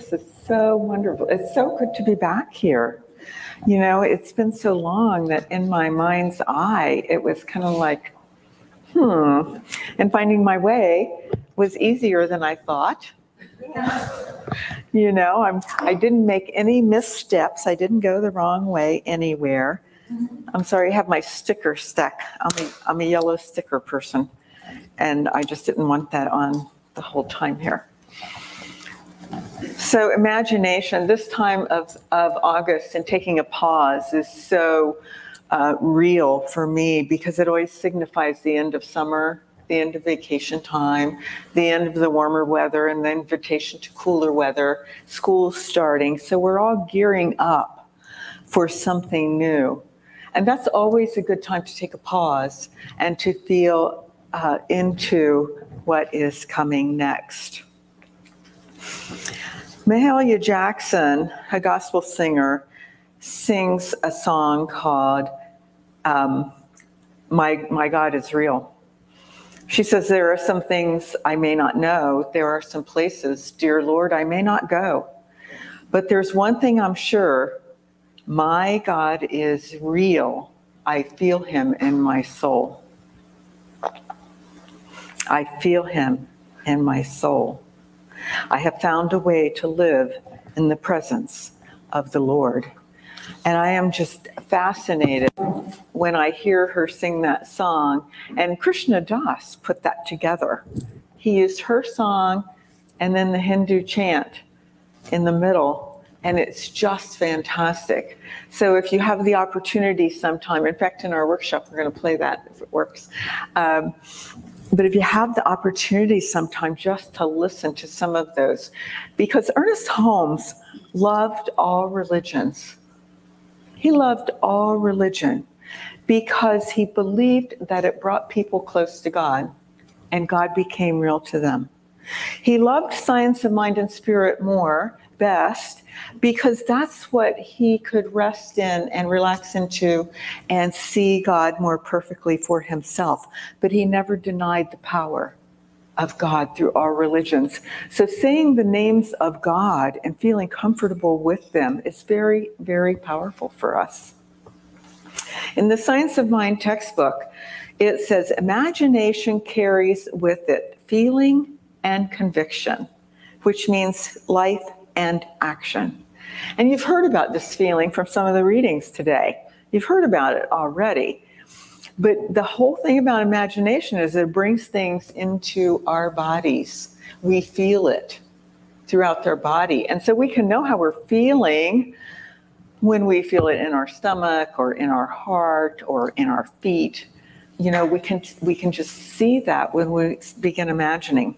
This is so wonderful. It's so good to be back here. You know, it's been so long that in my mind's eye, it was kind of like, and finding my way was easier than I thought. You know, I didn't make any missteps. I didn't go the wrong way anywhere. I'm sorry, I have my sticker stuck. I'm a yellow sticker person, and I just didn't want that on the whole time here. So imagination, this time of August and taking a pause is so real for me because it always signifies the end of summer, the end of vacation time, the end of the warmer weather, and the invitation to cooler weather, school starting. So we're all gearing up for something new. And that's always a good time to take a pause and to feel into what is coming next. Mahalia Jackson, a gospel singer, sings a song called My God is Real. She says, there are some things I may not know. There are some places, dear Lord, I may not go. But there's one thing I'm sure, my God is real. I feel him in my soul. I feel him in my soul. I have found a way to live in the presence of the Lord. And I am just fascinated when I hear her sing that song. And Krishna Das put that together. He used her song and then the Hindu chant in the middle. And it's just fantastic. So if you have the opportunity sometime, in fact, in our workshop, we're going to play that if it works. But if you have the opportunity sometime just to listen to some of those, because Ernest Holmes loved all religions. He loved all religion because he believed that it brought people close to God and God became real to them. He loved science of mind and spirit best because that's what he could rest in and relax into and see God more perfectly for himself. But he never denied the power of God through all religions. So saying the names of God and feeling comfortable with them is very, very powerful for us. In the Science of Mind textbook, it says, imagination carries with it feeling and conviction, which means life and action. And you've heard about this feeling from some of the readings today. You've heard about it already. But the whole thing about imagination is it brings things into our bodies. We feel it throughout their body. And so we can know how we're feeling when we feel it in our stomach or in our heart or in our feet. You know, we can just see that when we begin imagining.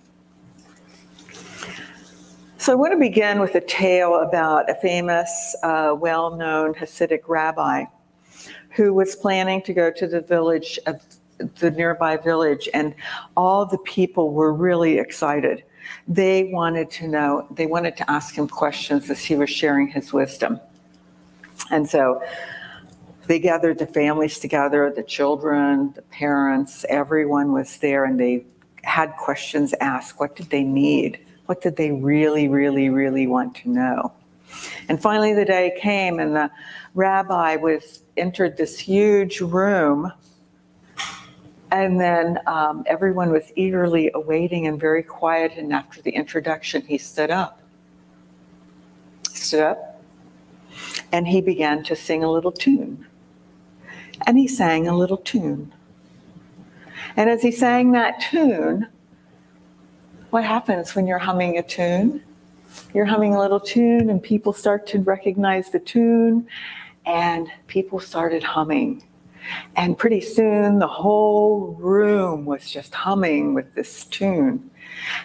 So I want to begin with a tale about a famous, well-known Hasidic rabbi who was planning to go to the nearby village, and all the people were really excited. They wanted to ask him questions as he was sharing his wisdom. And so they gathered the families together, the children, the parents, everyone was there, and they had questions asked. What did they need? What did they really, really, really want to know? And finally the day came, and the rabbi entered this huge room, and then everyone was eagerly awaiting and very quiet, and after the introduction, he stood up. And he began to sing a little tune. And he sang a little tune. And as he sang that tune, what happens when you're humming a tune? You're humming a little tune and people start to recognize the tune, and people started humming. And pretty soon the whole room was just humming with this tune.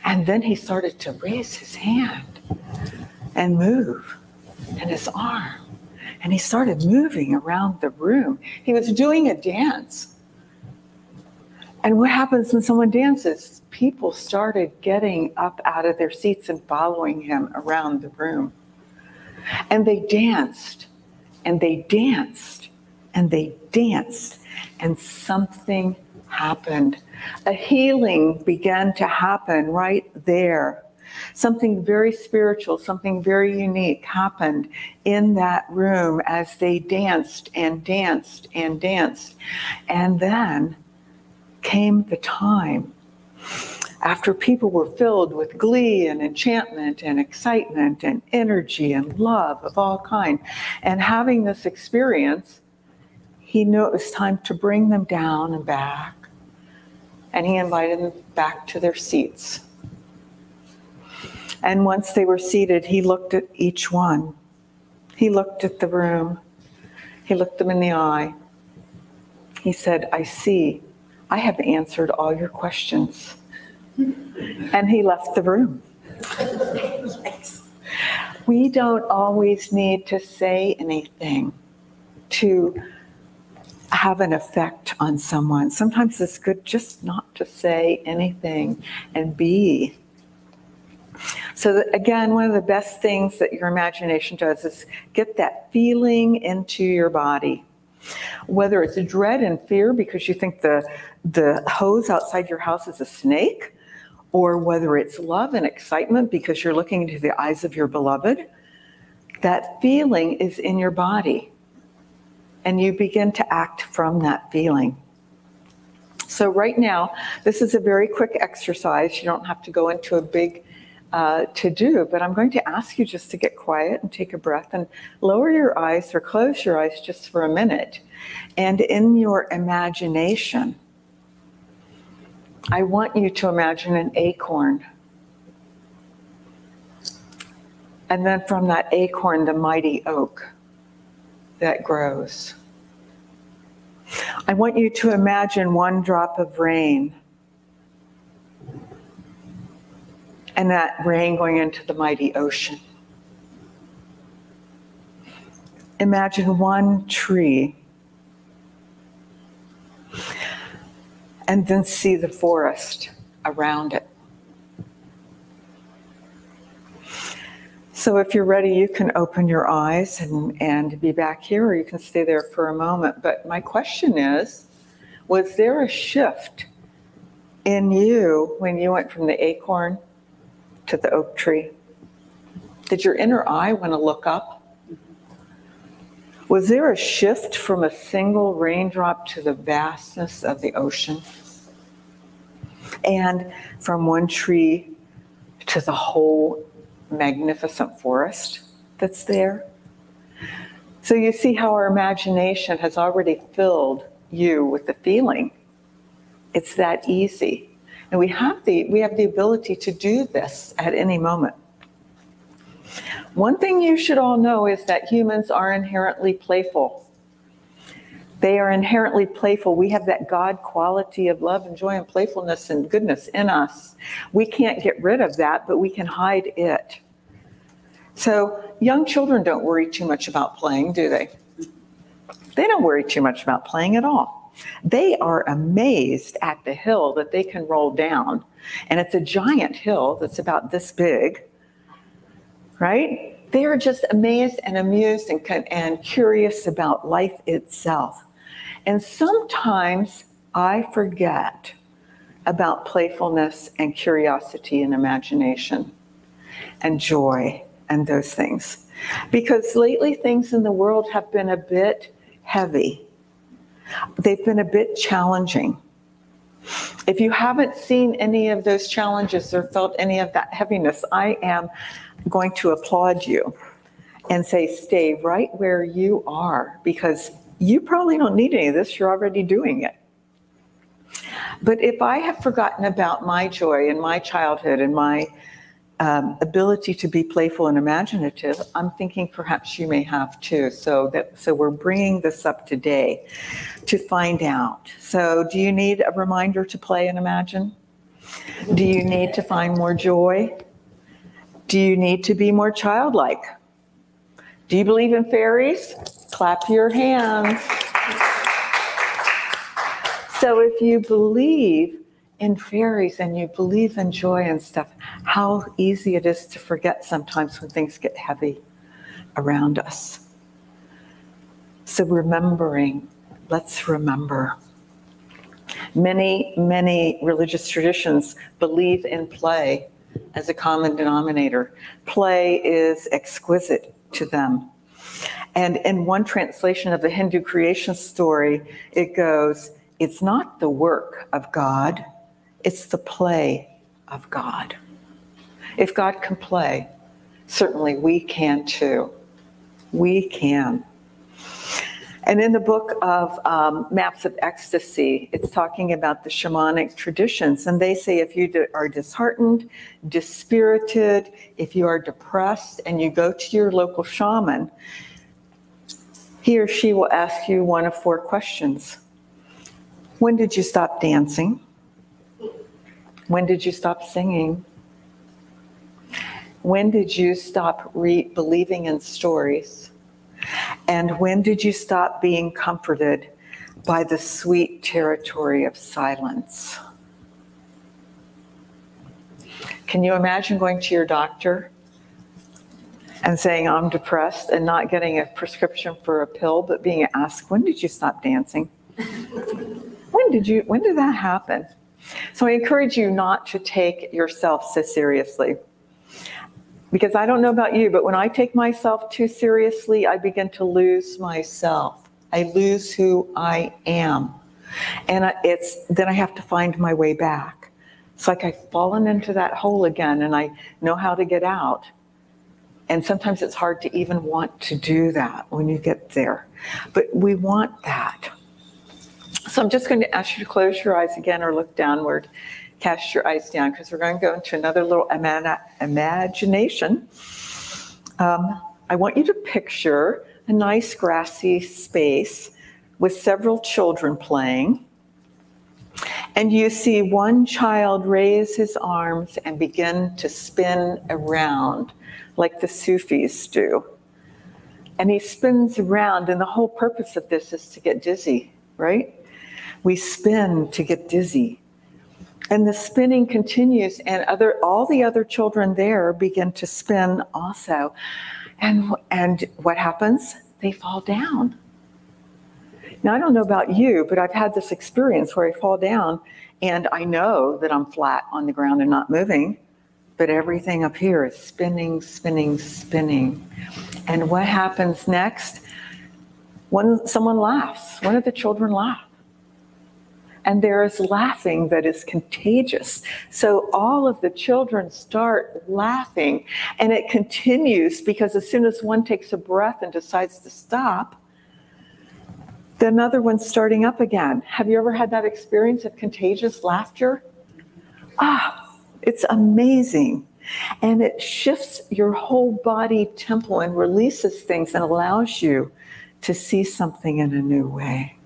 And then he started to raise his hand and move, and his arm. And he started moving around the room. He was doing a dance. And what happens when someone dances? People started getting up out of their seats and following him around the room. And they danced, and they danced, and they danced, and something happened. A healing began to happen right there. Something very spiritual, something very unique happened in that room as they danced and danced and danced. And then came the time after people were filled with glee and enchantment and excitement and energy and love of all kinds. And having this experience, he knew it was time to bring them down and back. And he invited them back to their seats. And once they were seated, he looked at each one. He looked at the room. He looked them in the eye. He said, I see. I have answered all your questions. And he left the room. We don't always need to say anything to have an effect on someone. Sometimes it's good just not to say anything and be. So again, one of the best things that your imagination does is get that feeling into your body. Whether it's dread and fear because you think the hose outside your house is a snake, or whether it's love and excitement because you're looking into the eyes of your beloved, that feeling is in your body. And you begin to act from that feeling. So right now, this is a very quick exercise. You don't have to go into a big to-do, but I'm going to ask you just to get quiet and take a breath and lower your eyes or close your eyes just for a minute. And in your imagination, I want you to imagine an acorn. And then from that acorn, the mighty oak that grows. I want you to imagine one drop of rain. And that rain going into the mighty ocean. Imagine one tree. And then see the forest around it. So if you're ready, you can open your eyes and be back here, or you can stay there for a moment. But my question is, was there a shift in you when you went from the acorn to the oak tree? Did your inner eye want to look up? Was there a shift from a single raindrop to the vastness of the ocean? And from one tree to the whole magnificent forest that's there? So you see how our imagination has already filled you with the feeling. It's that easy. And we have the ability to do this at any moment. One thing you should all know is that humans are inherently playful. They are inherently playful. We have that God quality of love and joy and playfulness and goodness in us. We can't get rid of that, but we can hide it. So young children don't worry too much about playing, do they? They don't worry too much about playing at all. They are amazed at the hill that they can roll down. And it's a giant hill that's about this big, right? They are just amazed and amused and curious about life itself. And sometimes I forget about playfulness and curiosity and imagination and joy and those things. Because lately things in the world have been a bit heavy. They've been a bit challenging. If you haven't seen any of those challenges or felt any of that heaviness, I am going to applaud you and say, stay right where you are, because you probably don't need any of this. You're already doing it. But if I have forgotten about my joy and my childhood and my ability to be playful and imaginative, I'm thinking perhaps you may have too. So we're bringing this up today to find out. So do you need a reminder to play and imagine? Do you need to find more joy? Do you need to be more childlike? Do you believe in fairies? Clap your hands. So if you believe in fairies and you believe in joy and stuff, how easy it is to forget sometimes when things get heavy around us. So let's remember. Many religious traditions believe in play as a common denominator. Play is exquisite to them. And in one translation of the Hindu creation story, it goes, it's not the work of God, it's the play of God. If God can play, certainly we can too. We can. And in the book of Maps of Ecstasy, it's talking about the shamanic traditions. And they say if you are disheartened, dispirited, if you are depressed, and you go to your local shaman, he or she will ask you one of 4 questions. When did you stop dancing? When did you stop singing? When did you stop believing in stories? And when did you stop being comforted by the sweet territory of silence? Can you imagine going to your doctor and saying, I'm depressed, and not getting a prescription for a pill, but being asked, when did you stop dancing? When did that happen? So I encourage you not to take yourself so seriously. Because I don't know about you, but when I take myself too seriously, I begin to lose myself. I lose who I am. And then I have to find my way back. It's like I've fallen into that hole again, and I know how to get out. And sometimes it's hard to even want to do that when you get there. But we want that. So I'm just going to ask you to close your eyes again or look downward. Cast your eyes down, because we're going to go into another little imagination. I want you to picture a nice grassy space with several children playing. And you see one child raise his arms and begin to spin around like the Sufis do. And he spins around, and the whole purpose of this is to get dizzy, right? We spin to get dizzy. And the spinning continues, and all the other children there begin to spin also. And what happens? They fall down. Now, I don't know about you, but I've had this experience where I fall down, and I know that I'm flat on the ground and not moving, but everything up here is spinning, spinning, spinning. And what happens next? Someone laughs. One of the children laughs. And there is laughing that is contagious. So all of the children start laughing, and it continues, because as soon as one takes a breath and decides to stop, the another one's starting up again. Have you ever had that experience of contagious laughter? It's amazing. And it shifts your whole body tempo and releases things and allows you to see something in a new way.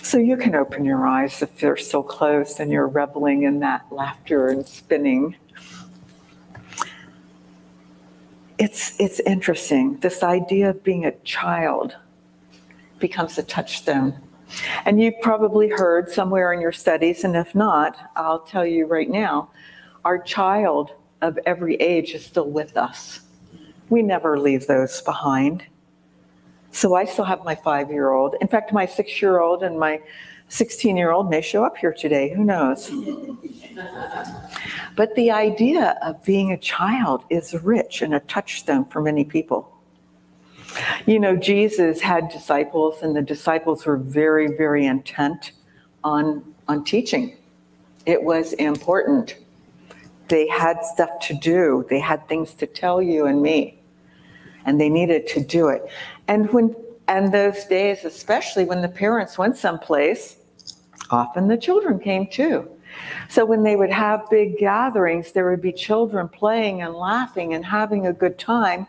So you can open your eyes if they're still closed and you're reveling in that laughter and spinning. It's interesting. This idea of being a child becomes a touchstone. And you've probably heard somewhere in your studies, and if not, I'll tell you right now, our child of every age is still with us. We never leave those behind. So I still have my 5-year-old. In fact, my 6-year-old and my 16-year-old may show up here today. Who knows? But the idea of being a child is rich and a touchstone for many people. You know, Jesus had disciples, and the disciples were very, very intent on teaching. It was important. They had stuff to do. They had things to tell you and me. And they needed to do it. And those days, especially when the parents went someplace, often the children came too. So when they would have big gatherings, there would be children playing and laughing and having a good time.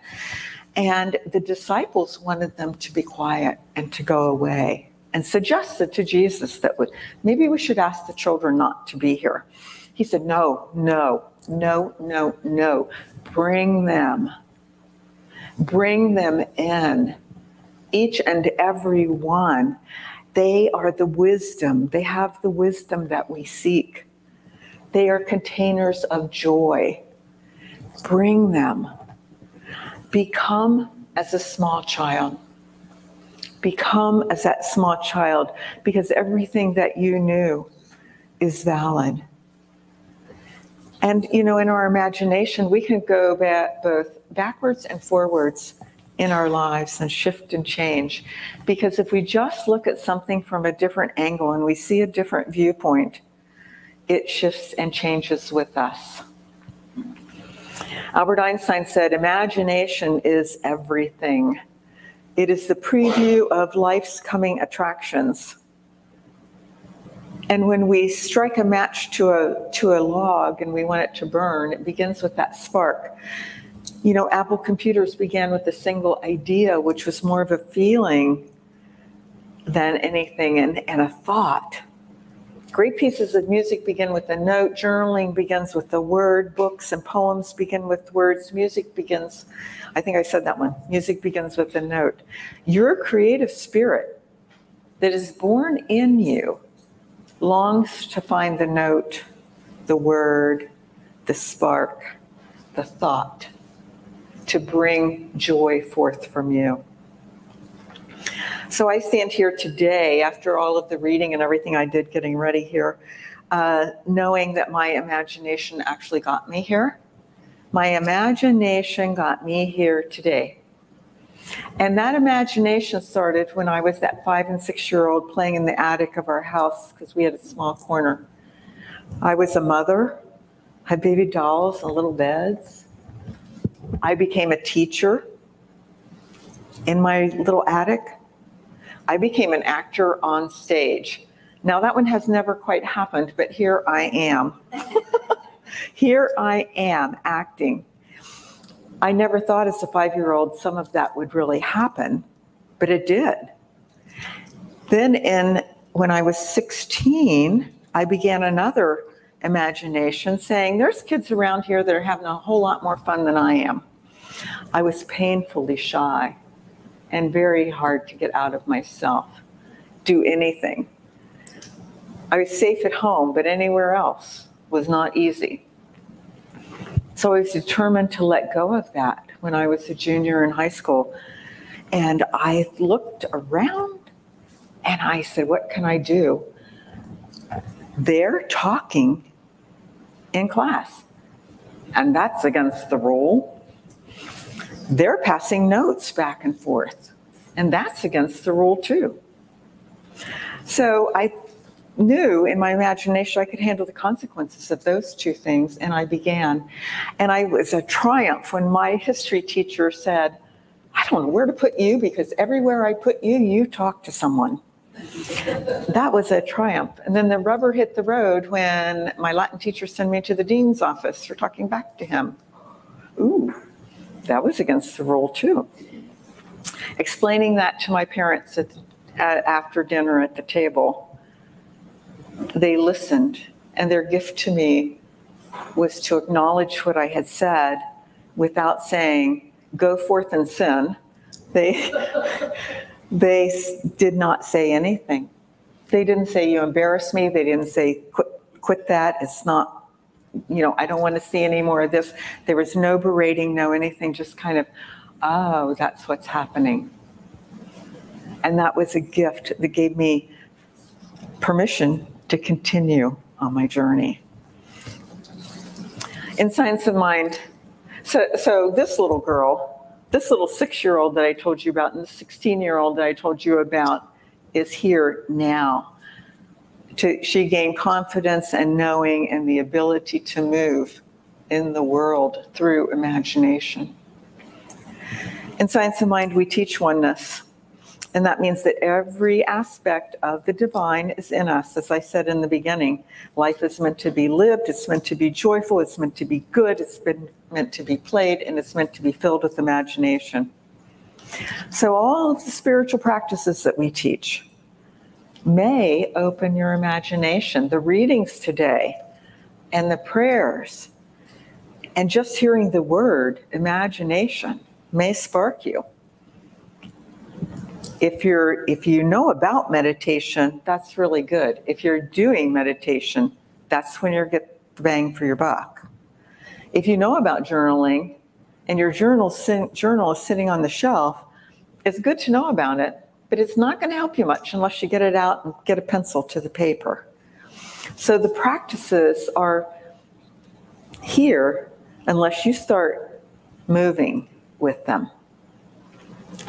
And the disciples wanted them to be quiet and to go away, and suggested to Jesus that maybe we should ask the children not to be here. He said, no, no, no, no, no. Bring them in, each and every one. They are the wisdom. They have the wisdom that we seek. They are containers of joy. Bring them. Become as a small child. Become as that small child, because everything that you knew is valid. And, in our imagination, we can go back, both backwards and forwards in our lives and shift and change. Because if we just look at something from a different angle and we see a different viewpoint, it shifts and changes with us. Albert Einstein said, imagination is everything. It is the preview of life's coming attractions. And when we strike a match to a log and we want it to burn, it begins with that spark. Apple computers began with a single idea, which was more of a feeling than anything, and a thought. Great pieces of music begin with a note. Journaling begins with a word. Books and poems begin with words. Music begins, I think I said that one. Music begins with a note. Your creative spirit that is born in you longs to find the note, the word, the spark, the thought, to bring joy forth from you. So I stand here today, after all of the reading and everything I did getting ready here, knowing that my imagination actually got me here. My imagination got me here today. And that imagination started when I was that 5- and 6-year-old playing in the attic of our house because we had a small corner. I was a mother, had baby dolls and little beds. I became a teacher in my little attic. I became an actor on stage. Now that one has never quite happened, but here I am. Here I am acting. I never thought as a 5-year-old some of that would really happen, but it did. Then when I was 16, I began another imagination saying, there's kids around here that are having a whole lot more fun than I am. I was painfully shy and very hard to get out of myself, do anything. I was safe at home, but anywhere else was not easy. So I was determined to let go of that when I was a junior in high school. And I looked around and I said, what can I do? They're talking in class, and that's against the rule. They're passing notes back and forth, and that's against the rule too. So I knew in my imagination I could handle the consequences of those two things, and I began. And I was a triumph when my history teacher said, I don't know where to put you because everywhere I put you, you talk to someone. That was a triumph. And then the rubber hit the road when my Latin teacher sent me to the dean's office for talking back to him. Ooh, that was against the rule too. Explaining that to my parents after dinner at the table, they listened, and their gift to me was to acknowledge what I had said without saying, go forth and sin. They did not say anything. They didn't say, you embarrass me. They didn't say, quit that. It's not, I don't want to see any more of this. There was no berating, no anything, just kind of, oh, that's what's happening. And that was a gift that gave me permission to continue on my journey. In Science of Mind, so this little girl, this little 6-year-old that I told you about and the 16-year-old that I told you about is here now. She gained confidence and knowing and the ability to move in the world through imagination. In Science of Mind, we teach oneness. And that means that every aspect of the divine is in us. As I said in the beginning, life is meant to be lived, it's meant to be joyful, it's meant to be good, it's been meant to be played, and it's meant to be filled with imagination. So all of the spiritual practices that we teach may open your imagination. The readings today and the prayers and just hearing the word imagination may spark you. If you know about meditation, that's really good. If you're doing meditation, that's when you get the bang for your buck. If you know about journaling and your journal is sitting on the shelf, it's good to know about it, but it's not going to help you much unless you get it out and get a pencil to the paper. So the practices are here unless you start moving with them.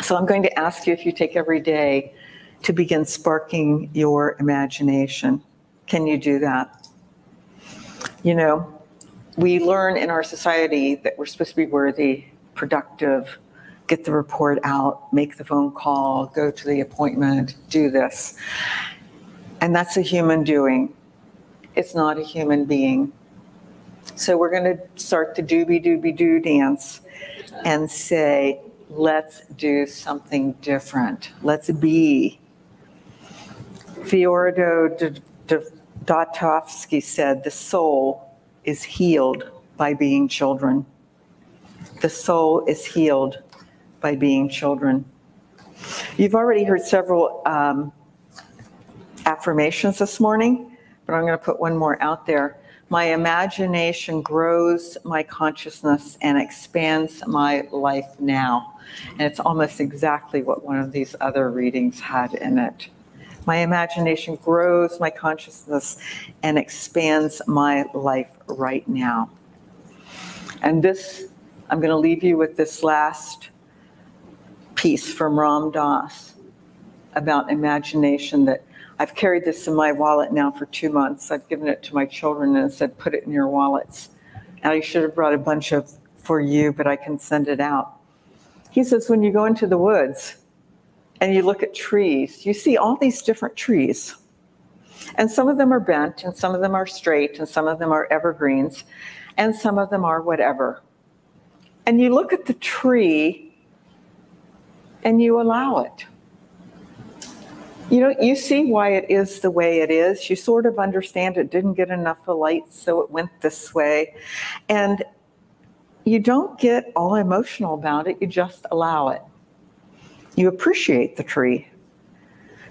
So I'm going to ask you if you take every day to begin sparking your imagination. Can you do that? You know, we learn in our society that we're supposed to be worthy, productive, get the report out, make the phone call, go to the appointment, do this. And that's a human doing. It's not a human being. So we're going to start the doobie-doobie-doo dance and say, let's do something different. Let's be. Fyodor Dostoevsky said, the soul is healed by being children. The soul is healed by being children. You've already heard several affirmations this morning, but I'm going to put one more out there. My imagination grows my consciousness and expands my life now. And it's almost exactly what one of these other readings had in it. My imagination grows my consciousness and expands my life right now. And this, I'm going to leave you with this last piece from Ram Dass about imagination that I've carried this in my wallet now for 2 months. I've given it to my children and said, put it in your wallets. And I should have brought a bunch of for you, but I can send it out. He says, when you go into the woods and you look at trees, you see all these different trees. And some of them are bent, and some of them are straight, and some of them are evergreens, and some of them are whatever. And you look at the tree and you allow it. You know, you see why it is the way it is. You sort of understand it didn't get enough light, so it went this way. And you don't get all emotional about it, you just allow it. You appreciate the tree.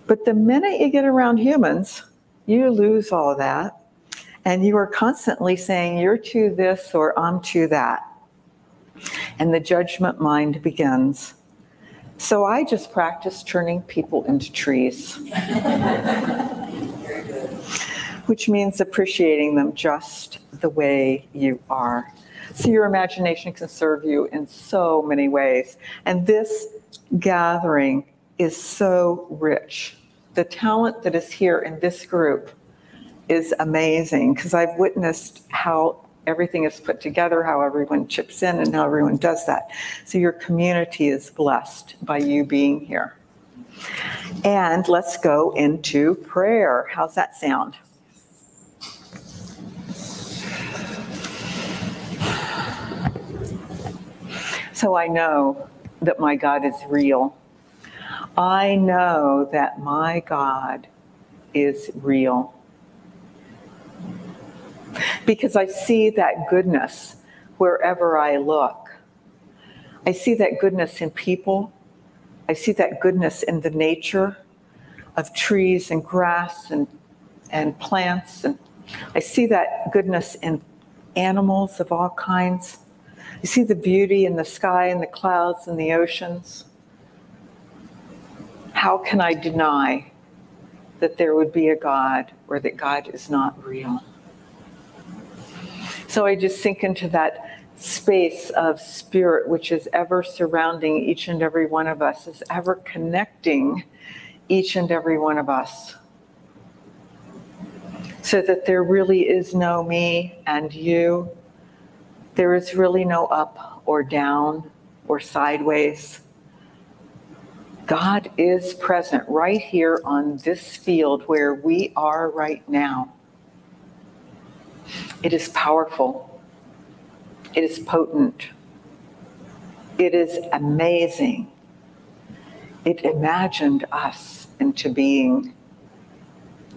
But the minute you get around humans, you lose all that. And you are constantly saying, you're to this or I'm to that. And the judgment mind begins. So I just practice turning people into trees. Which means appreciating them just the way you are. So your imagination can serve you in so many ways. And this gathering is so rich. The talent that is here in this group is amazing, because I've witnessed how everything is put together, how everyone chips in, and how everyone does that. So your community is blessed by you being here. And let's go into prayer. How's that sound? So I know that my God is real. I know that my God is real. Because I see that goodness wherever I look. I see that goodness in people. I see that goodness in the nature of trees and grass and plants. And I see that goodness in animals of all kinds. I see the beauty in the sky and the clouds and the oceans. How can I deny that there would be a God or that God is not real? So I just sink into that space of spirit which is ever surrounding each and every one of us, is ever connecting each and every one of us. So that there really is no me and you. There is really no up or down or sideways. God is present right here on this field where we are right now. It is powerful. It is potent. It is amazing. It imagined us into being.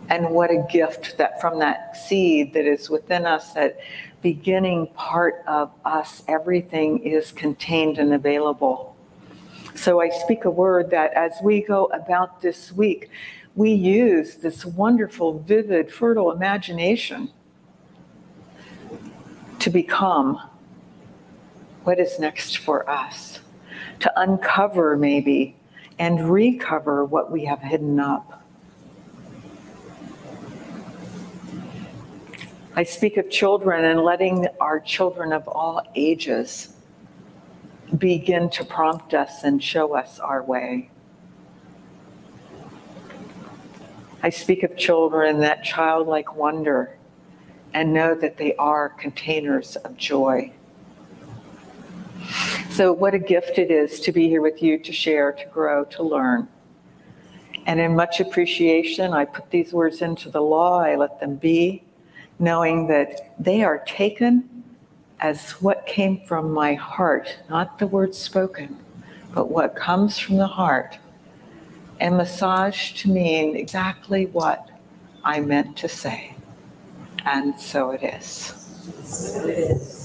And what a gift that from that seed that is within us, that beginning part of us, everything is contained and available. So I speak a word that as we go about this week, we use this wonderful, vivid, fertile imagination to become what is next for us, to uncover maybe and recover what we have hidden up. I speak of children and letting our children of all ages begin to prompt us and show us our way. I speak of children, that childlike wonder, and know that they are containers of joy. So what a gift it is to be here with you, to share, to grow, to learn. And in much appreciation, I put these words into the law, I let them be, knowing that they are taken as what came from my heart, not the words spoken, but what comes from the heart, and massaged to mean exactly what I meant to say. And so it is. So it is.